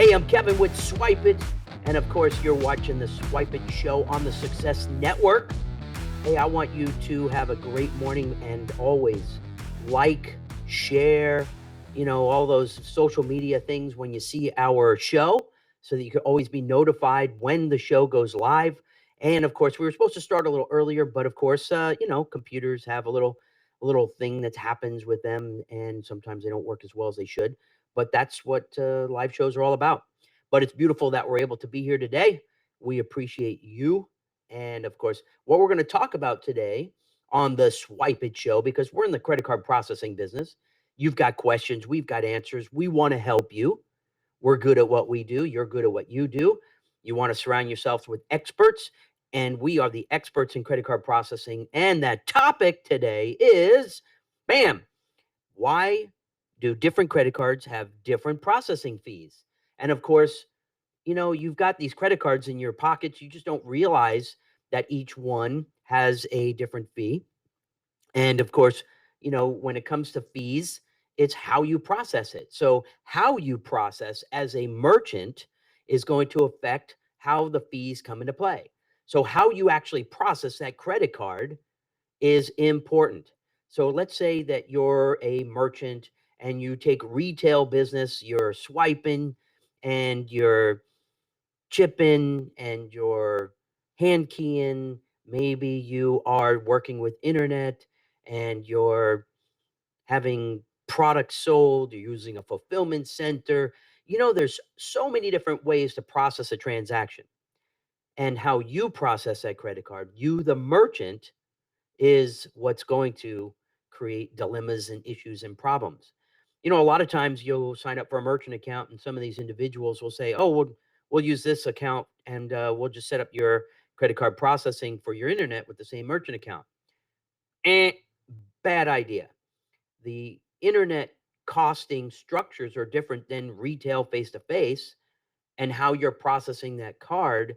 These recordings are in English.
Hey, I'm Kevin with Swypit, and of course, you're watching the Swypit Show on the Success Network. Hey, I want you to have a great morning and always like, share, all those social media things when you see our show so that you can always be notified when the show goes live. And of course, we were supposed to start a little earlier, but of course, computers have a little thing that happens with them, and sometimes they don't work as well as they should. But that's what live shows are all about. But it's beautiful that we're able to be here today. We appreciate you. And of course, what we're going to talk about today on the Swypit Show, because we're in the credit card processing business. You've got questions, we've got answers. We want to help you. We're good at what we do. You're good at what you do. You want to surround yourselves with experts, and we are the experts in credit card processing. And that topic today is, bam, why do different credit cards have different processing fees? And of course, you've got these credit cards in your pockets. You just don't realize that each one has a different fee. And of course, when it comes to fees, it's how you process it. So, how you process as a merchant is going to affect how the fees come into play. So, how you actually process that credit card is important. So, let's say that you're a merchant and you take retail business, you're swiping and you're chipping and you're hand keying. Maybe you are working with internet and you're having products sold, you're using a fulfillment center. There's so many different ways to process a transaction, and how you process that credit card, you, the merchant, is what's going to create dilemmas and issues and problems. A lot of times you'll sign up for a merchant account, and some of these individuals will say, "Oh, we'll use this account, and we'll just set up your credit card processing for your internet with the same merchant account." Eh, bad idea. The internet costing structures are different than retail face to face, and how you're processing that card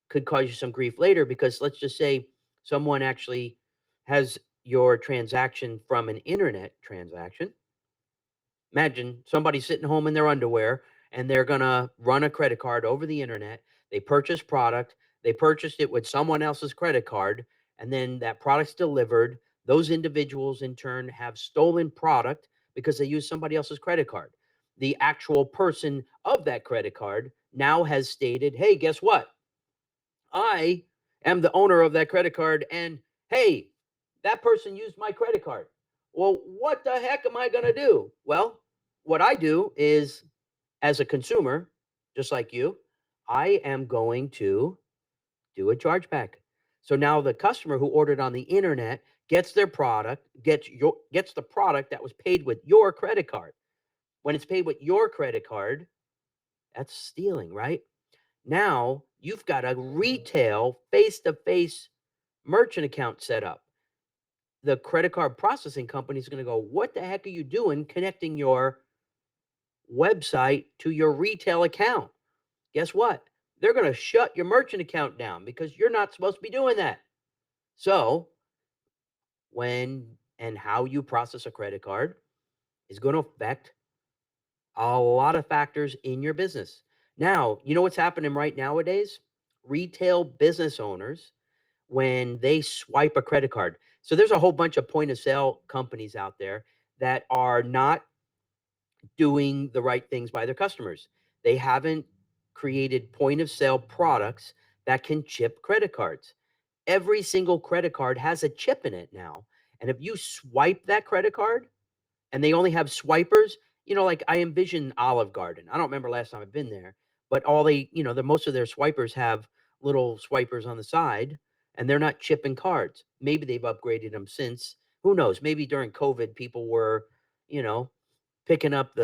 could cause you some grief later, because let's just say someone actually has your transaction from an internet transaction. Imagine somebody sitting home in their underwear and they're going to run a credit card over the internet. They purchase product, they purchased it with someone else's credit card, and then that product's delivered. Those individuals in turn have stolen product because they used somebody else's credit card. The actual person of that credit card now has stated, "Hey, guess what? I am the owner of that credit card, and hey, that person used my credit card." Well, what the heck am I going to do? Well, what I do is, as a consumer, just like you, I am going to do a chargeback. So now the customer who ordered on the internet gets their product, gets the product that was paid with your credit card. When it's paid with your credit card, that's stealing, right? Now you've got a retail face to face merchant account set up. The credit card processing company is going to go, "What the heck are you doing connecting your website to your retail account?" Guess what? They're going to shut your merchant account down because you're not supposed to be doing that. So, when and how you process a credit card is going to affect a lot of factors in your business. Now, you know what's happening right nowadays? Retail business owners, when they swipe a credit card. So there's a whole bunch of point of sale companies out there that are not doing the right things by their customers. They haven't created point of sale products that can chip credit cards. Every single credit card has a chip in it now. And if you swipe that credit card and they only have swipers, like I envision Olive Garden. I don't remember last time I've been there, but all the most of their swipers have little swipers on the side, and they're not chipping cards. Maybe they've upgraded them since. Who knows? Maybe during COVID, people were, you know, picking up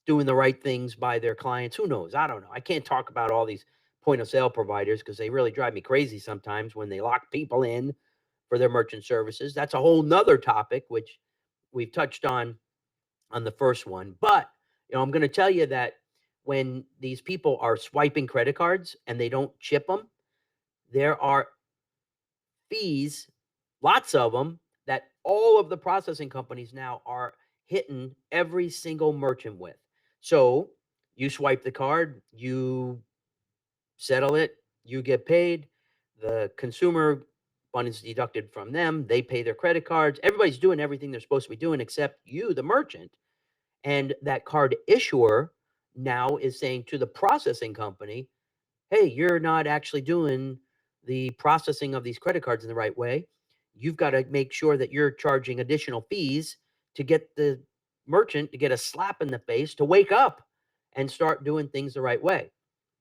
doing the right things by their clients. Who knows? I don't know. I can't talk about all these point of sale providers because they really drive me crazy sometimes when they lock people in for their merchant services. That's a whole nother topic, which we've touched on the first one. But, I'm going to tell you that when these people are swiping credit cards and they don't chip them, there are fees, lots of them, that all of the processing companies now are hitting every single merchant with. So You swipe the card, you settle it, you get paid. The consumer fund is deducted from them. They pay their credit cards. Everybody's doing everything they're supposed to be doing except you, the merchant. And that card issuer now is saying to the processing company, hey, you're not actually doing the processing of these credit cards in the right way. You've got to make sure that you're charging additional fees to get the merchant to get a slap in the face to wake up and start doing things the right way.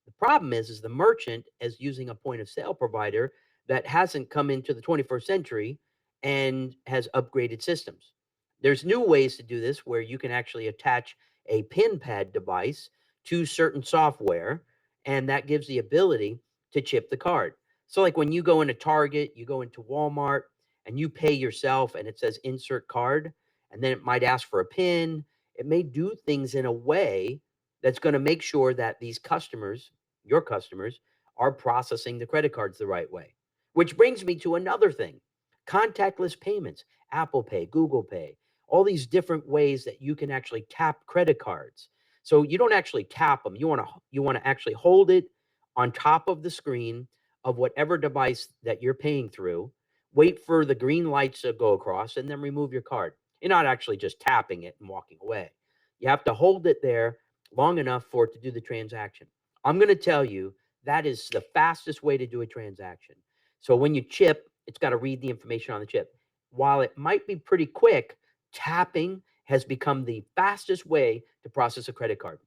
The problem is the merchant is using a point of sale provider that hasn't come into the 21st century and has upgraded systems. There's new ways to do this where you can actually attach a pin pad device to certain software, and that gives the ability to chip the card. So like when you go into Target, you go into Walmart, and you pay yourself and it says insert card, and then it might ask for a pin. It may do things in a way that's going to make sure that these customers, your customers, are processing the credit cards the right way. Which brings me to another thing: contactless payments, Apple Pay, Google Pay, all these different ways that you can actually tap credit cards. So you don't actually tap them. You want to actually hold it on top of the screen of whatever device that you're paying through. Wait for the green lights to go across and then remove your card. You're not actually just tapping it and walking away. You have to hold it there long enough for it to do the transaction. I'm going to tell you that is the fastest way to do a transaction. So when you chip, it's got to read the information on the chip. While it might be pretty quick, tapping has become the fastest way to process a credit card.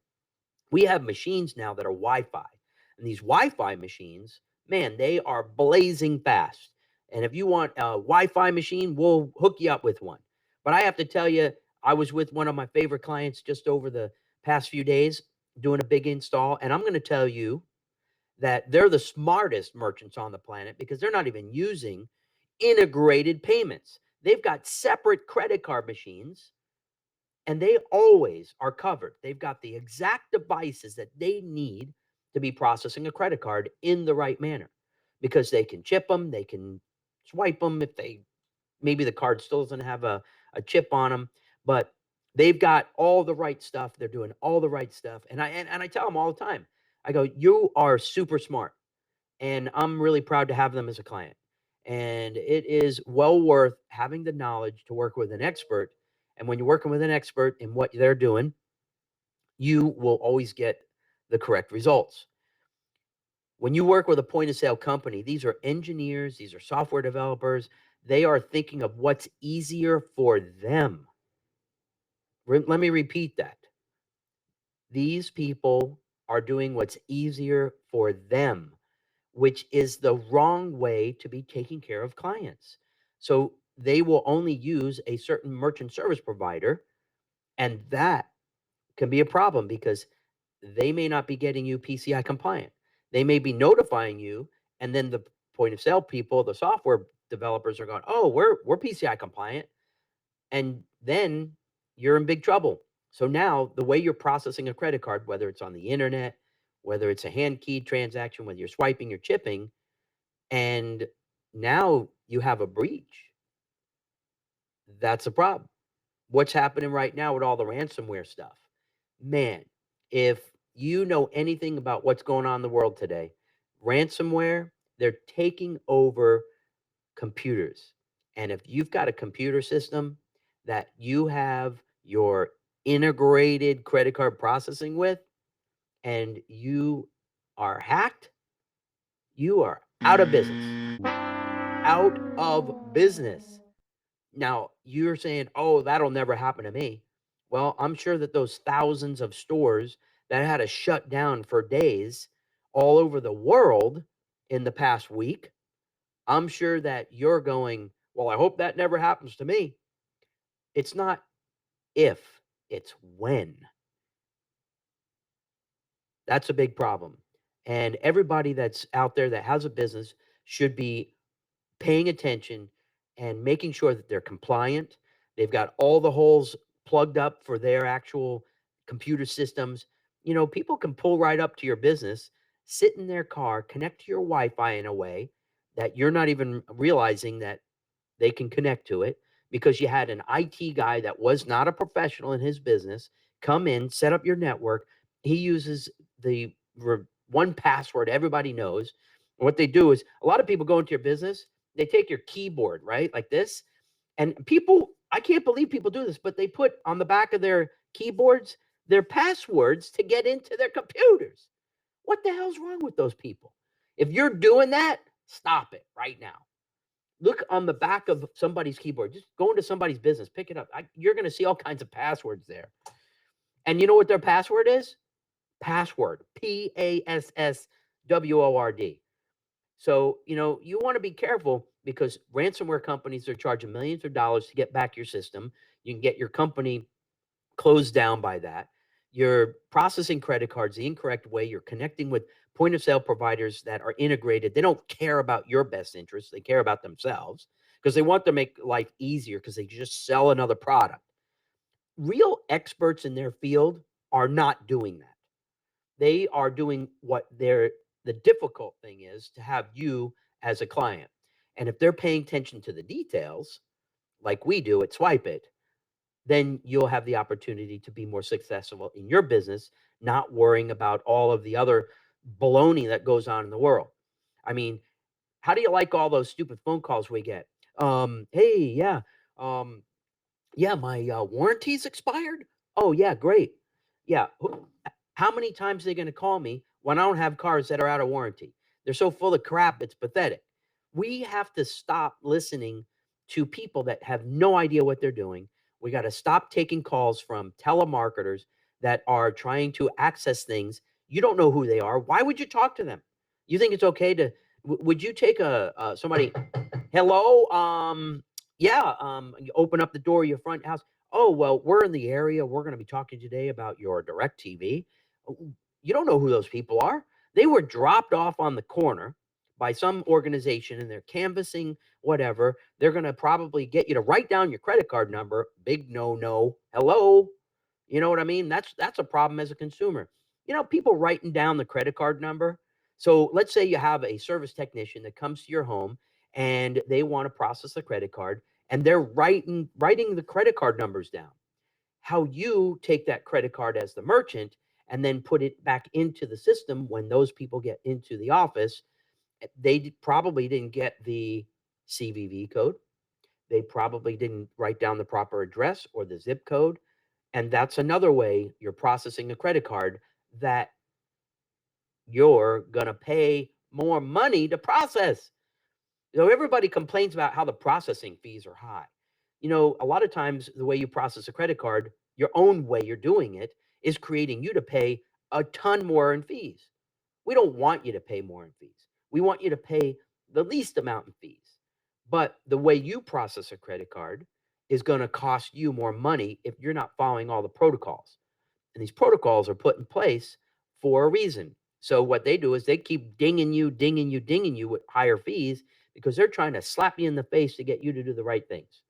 We have machines now that are Wi-Fi, and these Wi-Fi machines, man, they are blazing fast. And if you want a Wi-Fi machine, we'll hook you up with one. But I have to tell you, I was with one of my favorite clients just over the past few days doing a big install, and I'm going to tell you that they're the smartest merchants on the planet because they're not even using integrated payments. They've got separate credit card machines, and they always are covered. They've got the exact devices that they need to be processing a credit card in the right manner because they can chip them, they can swipe them if they maybe the card still doesn't have a chip on them, but they've got all the right stuff. They're doing all the right stuff. And I tell them all the time, I go, you are super smart. And I'm really proud to have them as a client. And it is well worth having the knowledge to work with an expert. And when you're working with an expert in what they're doing, you will always get the correct results. When you work with a point of sale company, these are engineers, these are software developers. They are thinking of what's easier for them. Let me repeat that. These people are doing what's easier for them, which is the wrong way to be taking care of clients. So they will only use a certain merchant service provider, and that can be a problem because they may not be getting you PCI compliant. They may be notifying you, and then the point of sale people, the software developers are going, "Oh, we're PCI compliant," and then you're in big trouble. So now the way you're processing a credit card, whether it's on the internet, whether it's a hand keyed transaction, whether you're swiping or chipping, and now you have a breach. That's a problem. What's happening right now with all the ransomware stuff? Man, if you know anything about what's going on in the world today, ransomware, they're taking over computers. And if you've got a computer system that you have your integrated credit card processing with, and you are hacked, you are out of business. Out of business. Now, you're saying, "Oh, that'll never happen to me." Well, I'm sure that those thousands of stores that had to shut down for days all over the world in the past week, I'm sure that you're going, "Well, I hope that never happens to me." It's not if, it's when. That's a big problem. And everybody that's out there that has a business should be paying attention and making sure that they're compliant. They've got all the holes plugged up for their actual computer systems. You know, people can pull right up to your business, sit in their car, connect to your Wi-Fi in a way that you're not even realizing that they can connect to it because you had an IT guy that was not a professional in his business come in, set up your network, he uses the one password everybody knows. And what they do is a lot of people go into your business, they take your keyboard, right? Like this. And people, I can't believe people do this, but they put on the back of their keyboards their passwords to get into their computers. What the hell's wrong with those people? If you're doing that, stop it right now. Look on the back of somebody's keyboard. Just go into somebody's business, pick it up. You're going to see all kinds of passwords there. And you know what their password is? Password. Password. So, you want to be careful because ransomware companies are charging millions of dollars to get back your system. You can get your company closed down by that. You're processing credit cards the incorrect way. You're connecting with point of sale providers that are integrated. They don't care about your best interests. They care about themselves because they want to make life easier because they just sell another product. Real experts in their field are not doing that. They are doing what the difficult thing is to have you as a client. And if they're paying attention to the details, like we do at Swypit, then you'll have the opportunity to be more successful in your business, not worrying about all of the other baloney that goes on in the world. I mean, how do you like all those stupid phone calls we get? Hey, yeah, um, yeah, my warranty's expired. Oh, yeah, great. Yeah, how many times are they going to call me when I don't have cars that are out of warranty? They're so full of crap, it's pathetic. We have to stop listening to people that have no idea what they're doing. We got to stop taking calls from telemarketers that are trying to access things. You don't know who they are. Why would you talk to them? You think it's okay to? Would you take somebody? Hello, yeah, you open up the door of your front house. Oh, well, we're in the area. We're going to be talking today about your direct TV. You don't know who those people are. They were dropped off on the corner by some organization and they're canvassing whatever. They're going to probably get you to write down your credit card number. Big no. Hello. You know what I mean? That's a problem as a consumer. People writing down the credit card number. So let's say you have a service technician that comes to your home and they want to process a credit card and they're writing the credit card numbers down. How you take that credit card as the merchant and then put it back into the system when those people get into the office, they probably didn't get the CVV code. They probably didn't write down the proper address or the zip code. And that's another way you're processing a credit card that you're going to pay more money to process. Everybody complains about how the processing fees are high. A lot of times the way you process a credit card, your own way you're doing it, is creating you to pay a ton more in fees. We don't want you to pay more in fees. We want you to pay the least amount in fees. But the way you process a credit card is going to cost you more money if you're not following all the protocols. And these protocols are put in place for a reason. So what they do is they keep dinging you with higher fees because they're trying to slap you in the face to get you to do the right things.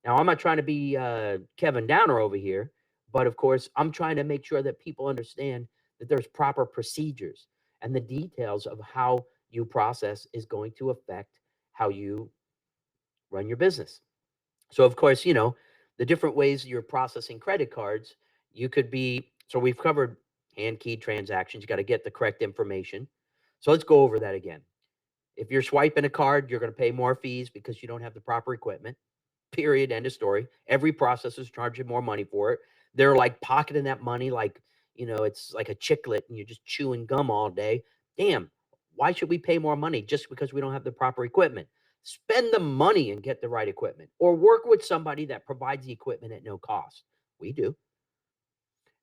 Now, I'm not trying to be Kevin Downer over here, but of course, I'm trying to make sure that people understand that there's proper procedures and the details of how you process is going to affect how you run your business. So, of course, the different ways you're processing credit cards, so we've covered hand keyed transactions. You got to get the correct information. So let's go over that again. If you're swiping a card, you're going to pay more fees because you don't have the proper equipment. Period. End of story. Every processor is charging more money for it. They're like pocketing that money like, it's like a chiclet and you're just chewing gum all day. Damn. Why should we pay more money just because we don't have the proper equipment? Spend the money and get the right equipment or work with somebody that provides the equipment at no cost. We do.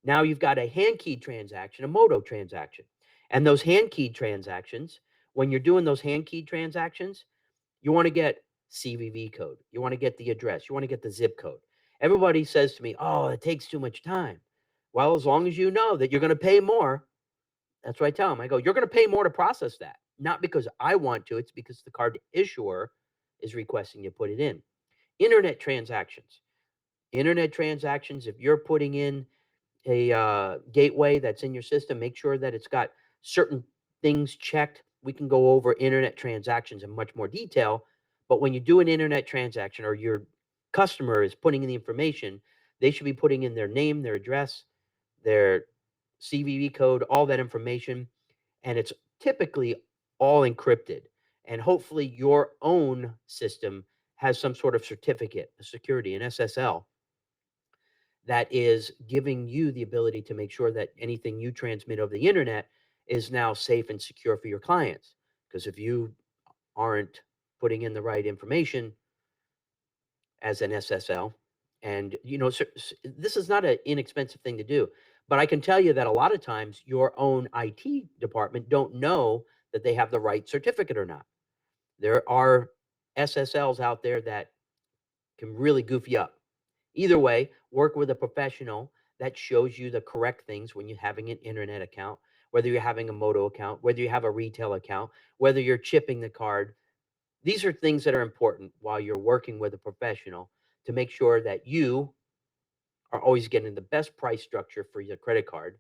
Now you've got a hand keyed transaction, a Moto transaction. And those hand keyed transactions, when you're doing those hand keyed transactions, you want to get CVV code. You want to get the address. You want to get the zip code. Everybody says to me, oh, it takes too much time. Well, as long as you know that you're going to pay more, that's what I tell them. I go, you're going to pay more to process that. Not because I want to. It's because the card issuer is requesting you put it in. Internet transactions. If you're putting in a gateway that's in your system, make sure that it's got certain things checked. We can go over internet transactions in much more detail. But when you do an internet transaction or your customer is putting in the information, they should be putting in their name, their address, their CVV code, all that information, and it's typically all encrypted. And hopefully your own system has some sort of certificate, a security, an SSL, that is giving you the ability to make sure that anything you transmit over the internet is now safe and secure for your clients. Because if you aren't putting in the right information as an SSL, and this is not an inexpensive thing to do, but I can tell you that a lot of times your own IT department don't know that they have the right certificate or not. There are SSLs out there that can really goof you up. Either way, work with a professional that shows you the correct things when you're having an internet account, whether you're having a Moto account, whether you have a retail account, whether you're chipping the card. These are things that are important while you're working with a professional to make sure that you are always getting the best price structure for your credit card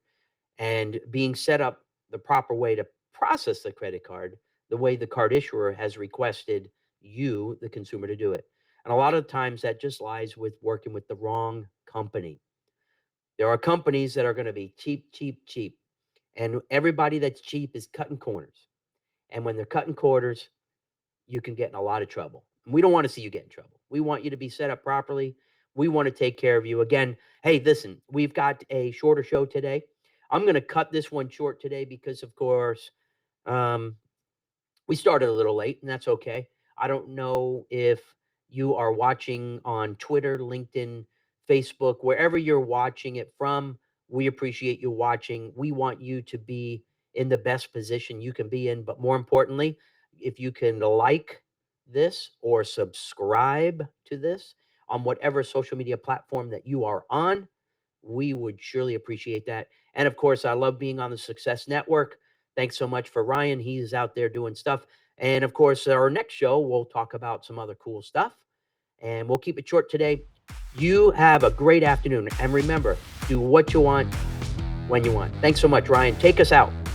and being set up the proper way to process the credit card, the way the card issuer has requested you, the consumer, to do it. And a lot of times that just lies with working with the wrong company. There are companies that are going to be cheap, cheap, cheap. And everybody that's cheap is cutting corners. And when they're cutting corners, you can get in a lot of trouble. And we don't want to see you get in trouble. We want you to be set up properly. We want to take care of you. Again, hey, listen, we've got a shorter show today. I'm going to cut this one short today because, of course, um, we started a little late, and that's okay. I don't know if you are watching on Twitter, LinkedIn, Facebook, wherever you're watching it from. We appreciate you watching. We want you to be in the best position you can be in. But more importantly, if you can like this or subscribe to this on whatever social media platform that you are on, we would surely appreciate that. And of course, I love being on the Success Network. Thanks so much for Ryan. He's out there doing stuff. And of course, our next show, we'll talk about some other cool stuff. And we'll keep it short today. You have a great afternoon. And remember, do what you want when you want. Thanks so much, Ryan. Take us out.